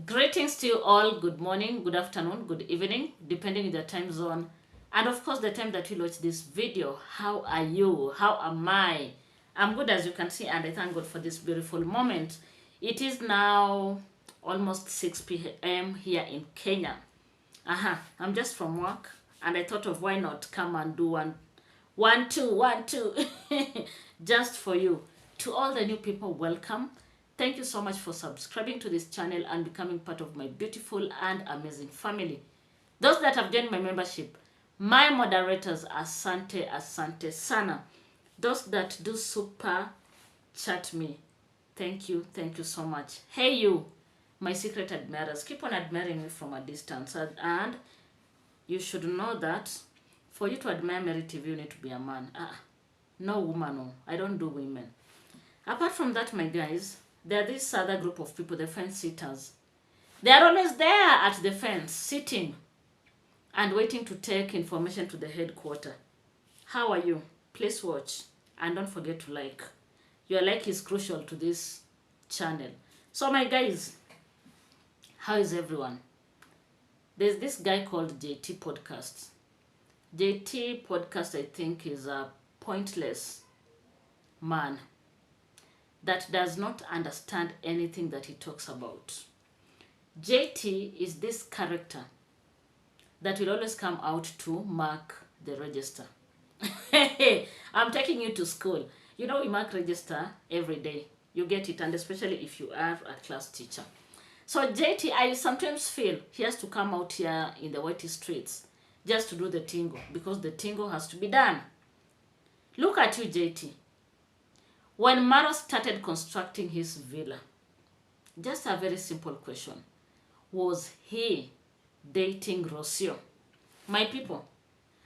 Greetings to you all. Good morning, good afternoon, good evening, depending on the time zone. And of course, the time that you watch this video. How are you? How am I? I'm good as you can see, and I thank God for this beautiful moment. It is now almost 6 p.m. here in Kenya. I'm just from work, and I thought of why not come and do one, two, just for you. To all the new people, welcome. Thank you so much for subscribing to this channel and becoming part of my beautiful and amazing family. Those that have joined my membership, my moderators, asante sana. Those that do super chat me, thank you so much. Hey you, my secret admirers, keep on admiring me from a distance. And you should know that for you to admire Mary TV, you need to be a man. No woman, no. I don't do women. Apart from that, my guys, there are this other group of people, the fence sitters. They are always there at the fence, sitting and waiting to take information to the headquarters. How are you? Please watch and don't forget to like. Your like is crucial to this channel. So my guys, how is everyone? There's this guy called JT Podcast. JT Podcast, I think, is a pointless man that does not understand anything that he talks about. JT is this character that will always come out to mark the register. I'm taking you to school. You know, we mark register every day. You get it, and especially if you are a class teacher. So JT, I sometimes feel he has to come out here in the whitey streets just to do the tingo, because the tingo has to be done. Look at you, JT. When Maro started constructing his villa, just a very simple question. Was he dating Rosio? My people,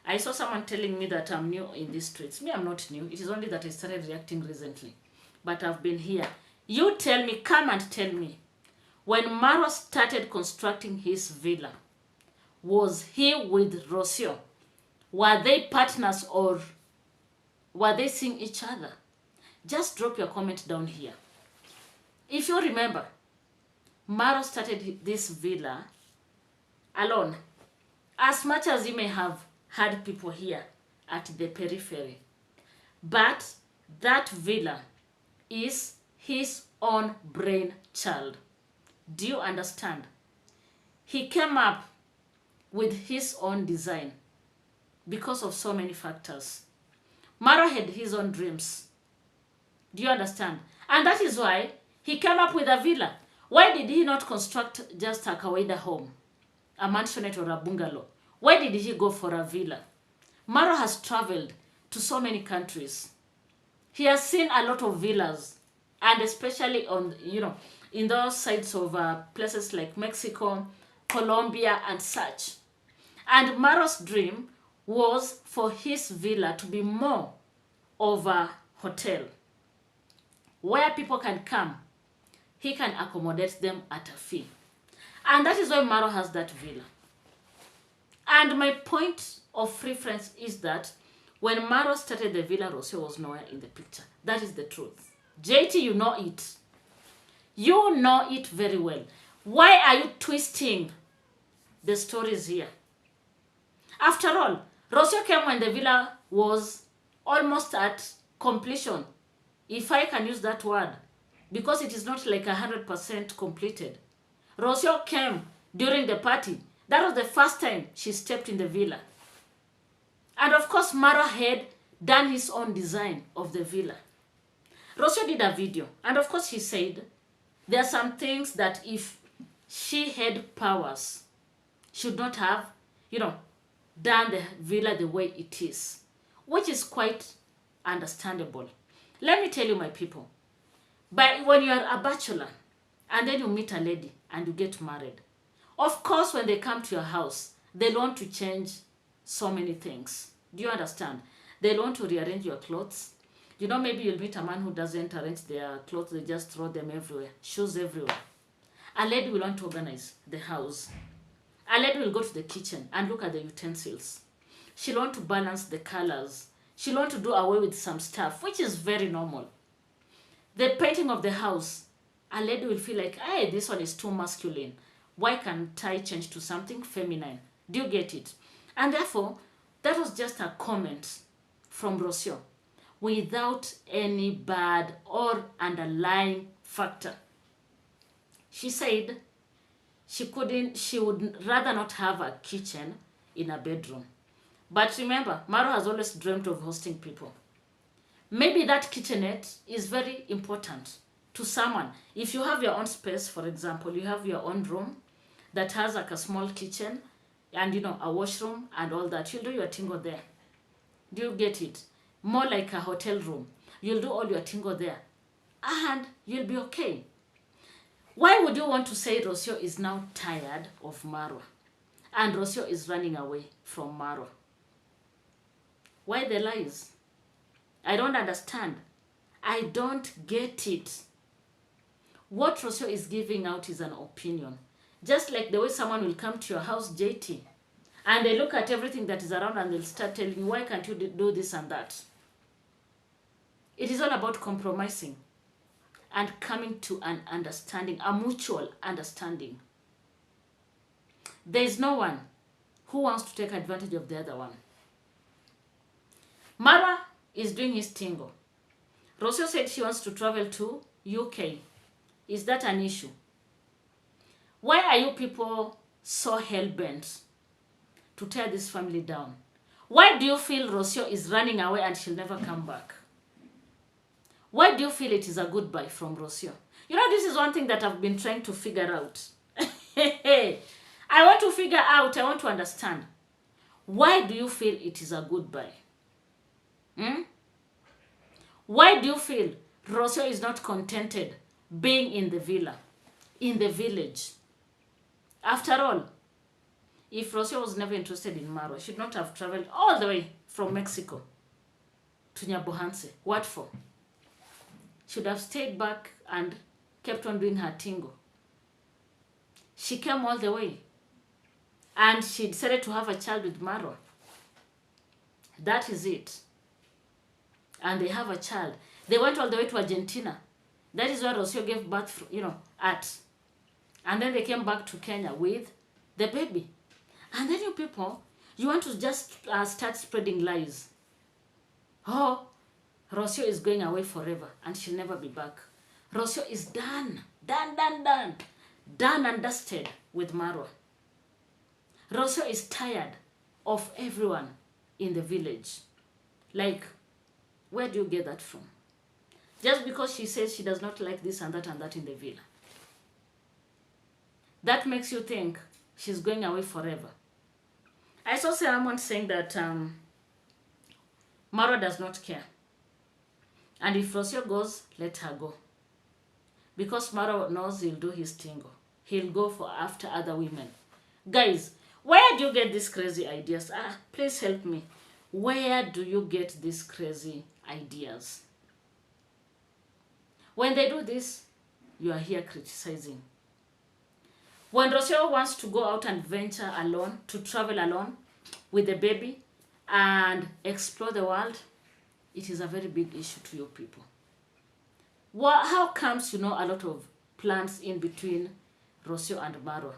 I saw someone telling me that I'm new in these streets. Me, I'm not new. It is only that I started reacting recently. But I've been here. You tell me, come and tell me. When Maro started constructing his villa, was he with Rosio? Were they partners or were they seeing each other? Just drop your comment down here. If you remember, Maro started this villa alone. As much as he may have had people here at the periphery. But that villa is his own brainchild. Do you understand? He came up with his own design because of so many factors. Maro had his own dreams. Do you understand? And that is why he came up with a villa. Why did he not construct just a kawaida home? A mansionette or a bungalow? Why did he go for a villa? Maro has traveled to so many countries. He has seen a lot of villas. And especially on, in those sides of places like Mexico, Colombia, and such. And Maro's dream was for his villa to be more of a hotel, where people can come. He can accommodate them at a fee. And that is why Maro has that villa. And my point of reference is that when Maro started the villa, Rosio was nowhere in the picture. That is the truth. JT, you know it. You know it very well. Why are you twisting the stories here? After all, Rosio came when the villa was almost at completion, if I can use that word, because it is not like 100% completed. Rosio came during the party. That was the first time she stepped in the villa. And of course, Maro had done his own design of the villa. Rosio did a video, and of course he said there are some things that if she had powers, should not have, done the villa the way it is, which is quite understandable. Let me tell you, my people, but when you are a bachelor and then you meet a lady and you get married, of course when they come to your house, they want to change so many things. Do you understand? They want to rearrange your clothes. Maybe you'll meet a man who doesn't arrange their clothes, they just throw them everywhere, shoes everywhere. A lady will want to organize the house. A lady will go to the kitchen and look at the utensils. She'll want to balance the colors. She'll want to do away with some stuff, which is very normal. The painting of the house, a lady will feel like, hey, this one is too masculine. Why can't I change to something feminine? Do you get it? And therefore, that was just a comment from Rocio without any bad or underlying factor. She said she would rather not have a kitchen in a bedroom. But remember, Maro has always dreamt of hosting people. Maybe that kitchenette is very important to someone. If you have your own space, for example, you have your own room that has like a small kitchen and a washroom and all that, you'll do your tingo there. Do you get it? More like a hotel room. You'll do all your tingo there and you'll be okay. Why would you want to say Rosio is now tired of Maro and Rosio is running away from Maro? Why the lies? I don't understand. I don't get it. What Rosio is giving out is an opinion. Just like the way someone will come to your house, JT, and they look at everything that is around and they'll start telling you, why can't you do this and that? It is all about compromising and coming to an understanding, a mutual understanding. There is no one who wants to take advantage of the other one. Mara is doing his tingo. Rosio said she wants to travel to UK. Is that an issue? Why are you people so hell-bent to tear this family down? Why do you feel Rosio is running away and she'll never come back? Why do you feel it is a goodbye from Rosio? This is one thing that I've been trying to figure out. I want to figure out, I want to understand. Why do you feel it is a goodbye? Why do you feel Rosio is not contented being in the villa, in the village? After all, if Rosio was never interested in Maro, she should not have traveled all the way from Mexico to Nyabohanse. What for? Should have stayed back and kept on doing her tingo. She came all the way and she decided to have a child with Maro. That is it. And they have a child. They went all the way to Argentina. That is where Rosio gave birth, at. And then they came back to Kenya with the baby. And then you people, you want to just start spreading lies. Oh, Rosio is going away forever and she'll never be back. Rosio is done. Done and dusted with Maro. Rosio is tired of everyone in the village. Like, where do you get that from? Just because she says she does not like this and that in the villa. That makes you think she's going away forever. I saw someone saying that Maro does not care. And if Rosio goes, let her go. Because Maro knows he'll do his tingo. He'll go after other women. Guys, where do you get these crazy ideas? Please help me. Where do you get these crazy ideas? When they do this, you are here criticizing. When Rosio wants to go out and venture alone, to travel alone with the baby and explore the world, it is a very big issue to you people. How comes a lot of plans in between Rosio and Maro?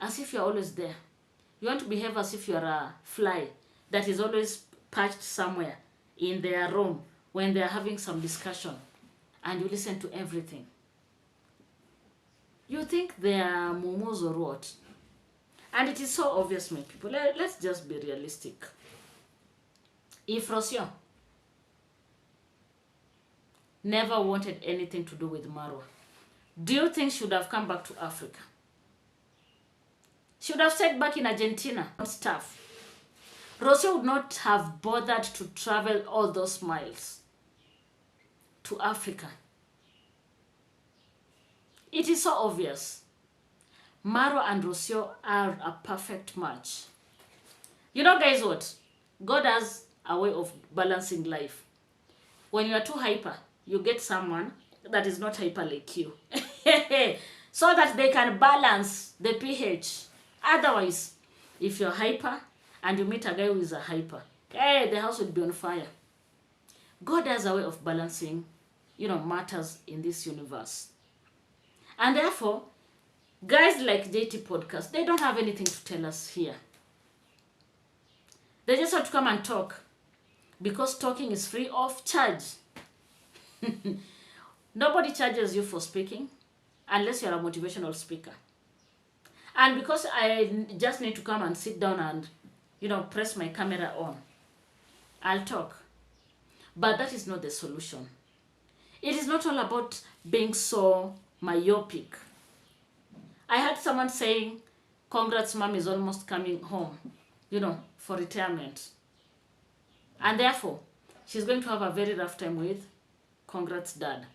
As if you're always there. You want to behave as if you're a fly that is always perched somewhere in their room when they're having some discussion and you listen to everything. You think they are momos or what? And it is so obvious, my people. Let's just be realistic. If Rosio never wanted anything to do with Maro, do you think she would have come back to Africa? She would have stayed back in Argentina and stuff. Rosio would not have bothered to travel all those miles to Africa. It is so obvious. Maro and Rosio are a perfect match. Guys, what? God has a way of balancing life. When you are too hyper, you get someone that is not hyper like you. So that they can balance the pH. Otherwise, if you're hyper and you meet a guy who is a hyper, the house will be on fire. God has a way of balancing, matters in this universe. And therefore, guys like JT Podcast, they don't have anything to tell us here. They just have to come and talk because talking is free of charge. Nobody charges you for speaking unless you're a motivational speaker. And because I just need to come and sit down and, press my camera on, I'll talk. But that is not the solution. It is not all about being so myopic. I heard someone saying, congrats, mom is almost coming home, for retirement. And therefore, she's going to have a very rough time with congrats, dad.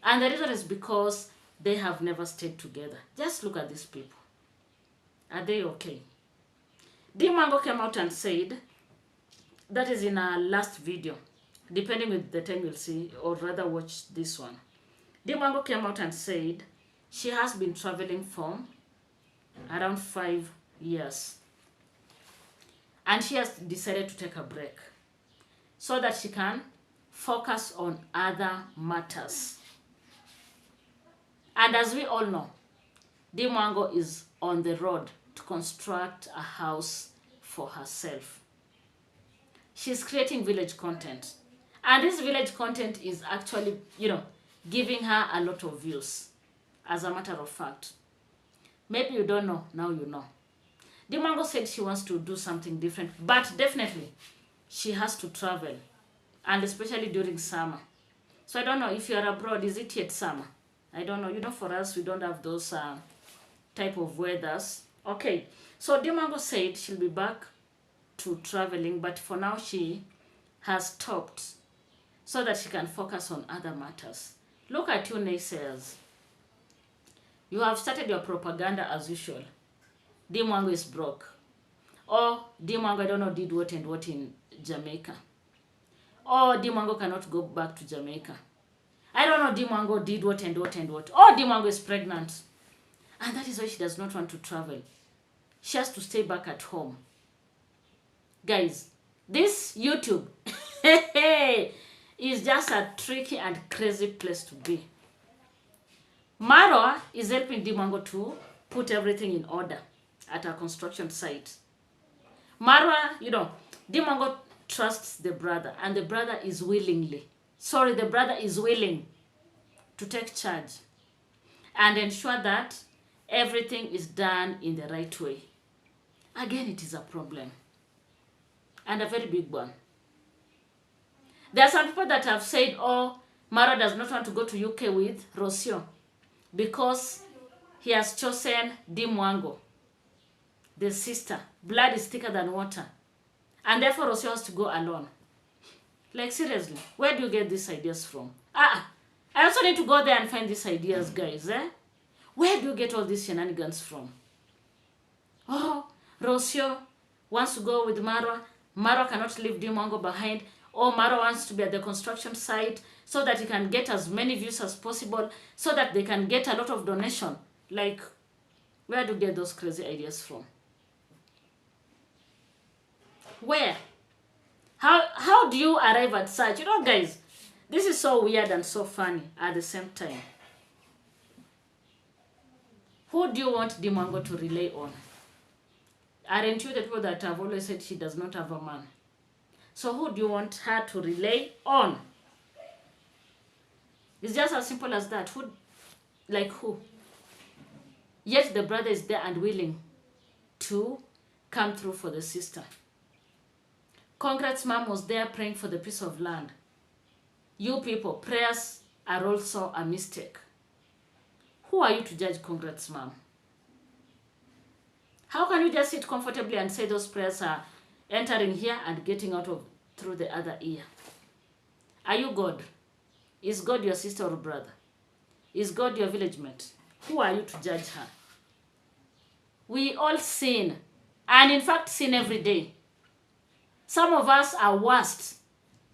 And the reason is because they have never stayed together. Just look at these people. Are they okay? Dimango came out and said, that is in our last video, depending with the time you'll see, or rather watch this one. Dimango came out and said she has been traveling for around 5 years. And she has decided to take a break so that she can focus on other matters. And as we all know, Dimango is on the road to construct a house for herself. She's creating village content. And this village content is actually, giving her a lot of views. As a matter of fact. Maybe you don't know, now you know. Dimango said she wants to do something different, but definitely she has to travel, and especially during summer. So I don't know if you are abroad, is it yet summer? I don't know. For us, we don't have those type of weathers. Okay, so Dimango said she'll be back to traveling, but for now she has stopped so that she can focus on other matters. Look at you, naysayers. You have started your propaganda as usual. Dimango is broke. Or Dimango, I don't know, did what and what in Jamaica. Or Dimango cannot go back to Jamaica. I don't know, Dimango did what and what and what. Or Dimango is pregnant. And that is why she does not want to travel. She has to stay back at home. Guys, this YouTube is just a tricky and crazy place to be. Maro is helping Dimango to put everything in order at a construction site. Maro, Dimango trusts the brother, and the brother is willing to take charge and ensure that everything is done in the right way. Again, it is a problem, and a very big one. There are some people that have said, Maro does not want to go to UK with Rosio because he has chosen Dimango, the sister. Blood is thicker than water. And therefore Rosio has to go alone. Like, seriously, where do you get these ideas from? I also need to go there and find these ideas, guys. Where do you get all these shenanigans from? Rosio wants to go with Maro. Maro cannot leave Dimango behind. Maro wants to be at the construction site so that he can get as many views as possible, so that they can get a lot of donation. Like, where do you get those crazy ideas from? Where? How do you arrive at such? Guys, this is so weird and so funny at the same time. Who do you want Dimango to rely on? Aren't you the people that have always said she does not have a man? So who do you want her to rely on? It's just as simple as that. Who? Yet the brother is there and willing to come through for the sister. Congrats, mom was there praying for the peace of land. You people, prayers are also a mistake. Who are you to judge Congrats, mom? How can you just sit comfortably and say those prayers are entering here and getting out through the other ear? Are you God? Is God your sister or brother? Is God your village mate? Who are you to judge her? We all sin, and in fact sin every day. Some of us are worst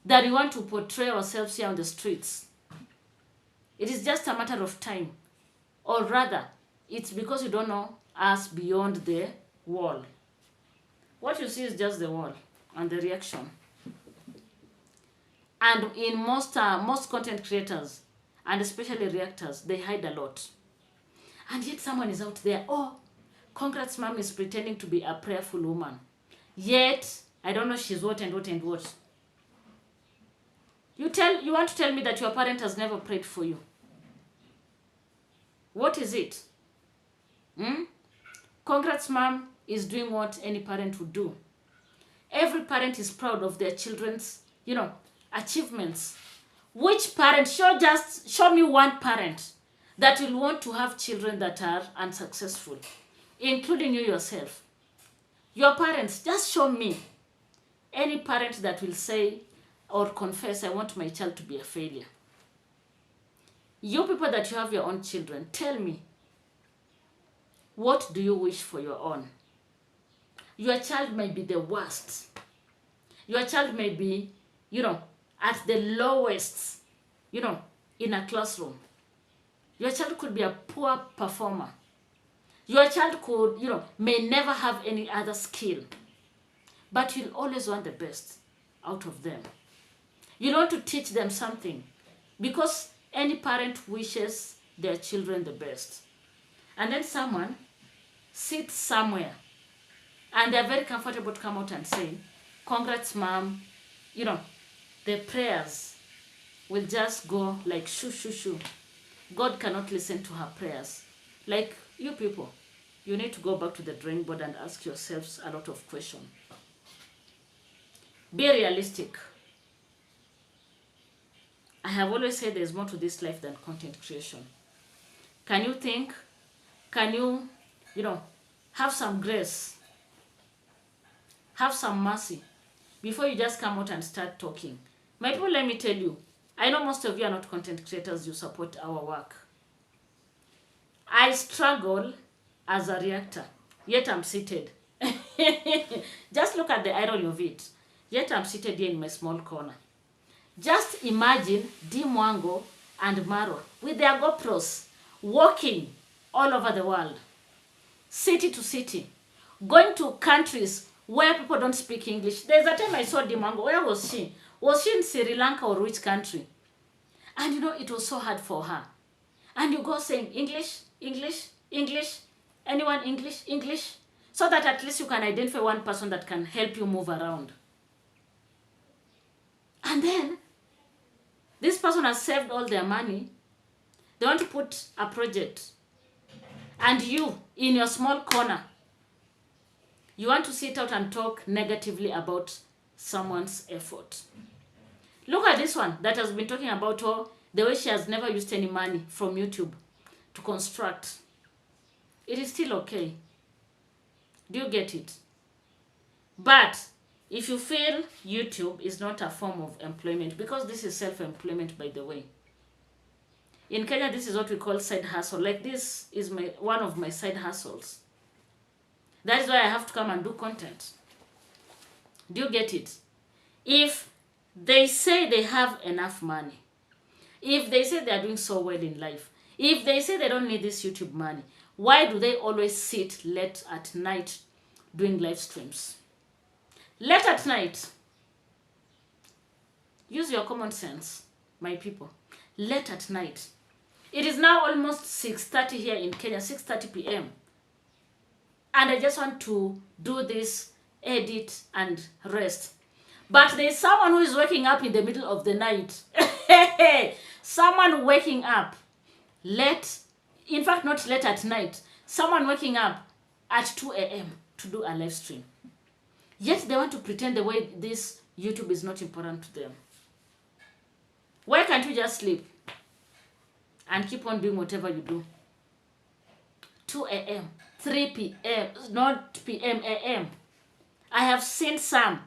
that we want to portray ourselves here on the streets. It is just a matter of time. Or rather, it's because you don't know us beyond the wall. What you see is just the wall and the reaction. And in most content creators, and especially reactors, they hide a lot. And yet someone is out there, oh, congrats mom is pretending to be a prayerful woman. Yet, I don't know she's what and what and what. You want to tell me that your parent has never prayed for you? What is it? Congrats mom is doing what any parent would do. Every parent is proud of their children's, achievements. Which parent, show me one parent that will want to have children that are unsuccessful, including you yourself. Your parents, just show me any parent that will say or confess, I want my child to be a failure. You people that you have your own children, tell me, what do you wish for your own? Your child may be the worst. Your child may be, at the lowest, in a classroom. Your child could be a poor performer. Your child could, may never have any other skill. But you'll always want the best out of them. You want to teach them something. Because any parent wishes their children the best. And then someone sits somewhere and they're very comfortable to come out and say, congrats mom, the prayers will just go like shoo, shoo, shoo. God cannot listen to her prayers. Like you people, you need to go back to the drawing board and ask yourselves a lot of questions. Be realistic. I have always said there's more to this life than content creation. Can you think? Can you, have some grace? Have some mercy before you just come out and start talking. My people, let me tell you, I know most of you are not content creators, you support our work. I struggle as a reactor, yet I'm seated. Just look at the irony of it. Yet I'm seated here in my small corner. Just imagine Dimango and Maro with their GoPros walking all over the world, city to city, going to countries where people don't speak English. There's a time I saw Dimango. Where was she? Was she in Sri Lanka or which country? And it was so hard for her. And you go saying English, English, English, anyone English, English, so that at least you can identify one person that can help you move around. And then, this person has saved all their money. They want to put a project. And you, in your small corner, you want to sit out and talk negatively about someone's effort. Look at this one that has been talking about the way she has never used any money from YouTube to construct. It is still okay. Do you get it? But if you feel YouTube is not a form of employment, because this is self-employment, by the way. In Kenya, this is what we call side hustle. Like this is one of my side hustles. That is why I have to come and do content. Do you get it? If they say they have enough money, if they say they are doing so well in life, if they say they don't need this YouTube money, why do they always sit late at night doing live streams? Late at night. Use your common sense, my people. Late at night. It is now almost 6:30 here in Kenya, 6:30 p.m. And I just want to do this, edit, and rest. But there's someone who is waking up in the middle of the night. Someone waking up late, in fact not late at night, someone waking up at 2 a.m. to do a live stream. Yet they want to pretend the way this YouTube is not important to them. Why can't you just sleep and keep on doing whatever you do? 2 a.m., 3 p.m., not p.m., a.m. I have seen some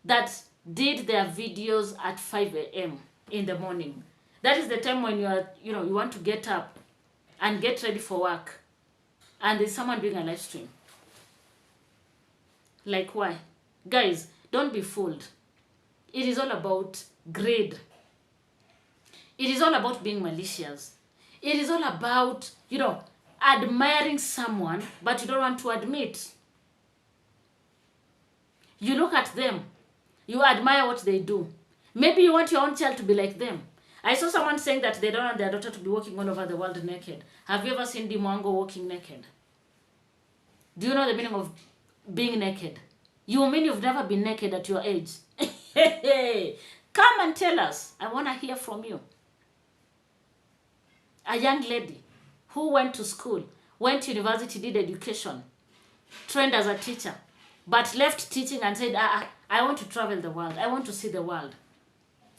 that did their videos at 5 a.m. in the morning. That is the time when you want to get up and get ready for work. And there's someone doing a live stream. Like why? Guys, don't be fooled. It is all about greed. It is all about being malicious. It is all about, admiring someone, but you don't want to admit. You look at them. You admire what they do. Maybe you want your own child to be like them. I saw someone saying that they don't want their daughter to be walking all over the world naked. Have you ever seen Dimango walking naked? Do you know the meaning of being naked? You mean you've never been naked at your age? Come and tell us. I want to hear from you. A young lady who went to school, went to university, did education, trained as a teacher, but left teaching and said, I want to travel the world. I want to see the world.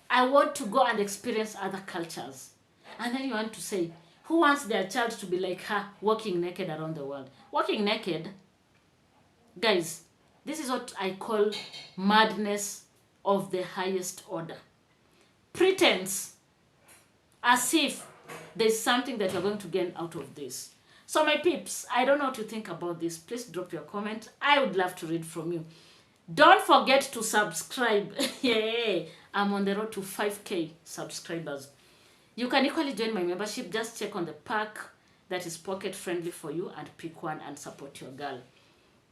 I want to go and experience other cultures. And then you want to say, who wants their child to be like her, walking naked around the world? Walking naked, guys, this is what I call madness of the highest order. Pretense, as if there's something that you're going to gain out of this. So my peeps, I don't know what you think about this. Please drop your comment. I would love to read from you. Don't forget to subscribe. Yeah, I'm on the road to 5K subscribers. You can equally join my membership. Just check on the pack that is pocket friendly for you and pick one and support your girl.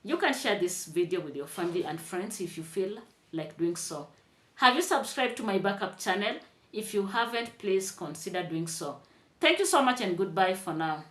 You can share this video with your family and friends if you feel like doing so. Have you subscribed to my backup channel? If you haven't, please consider doing so. Thank you so much and goodbye for now.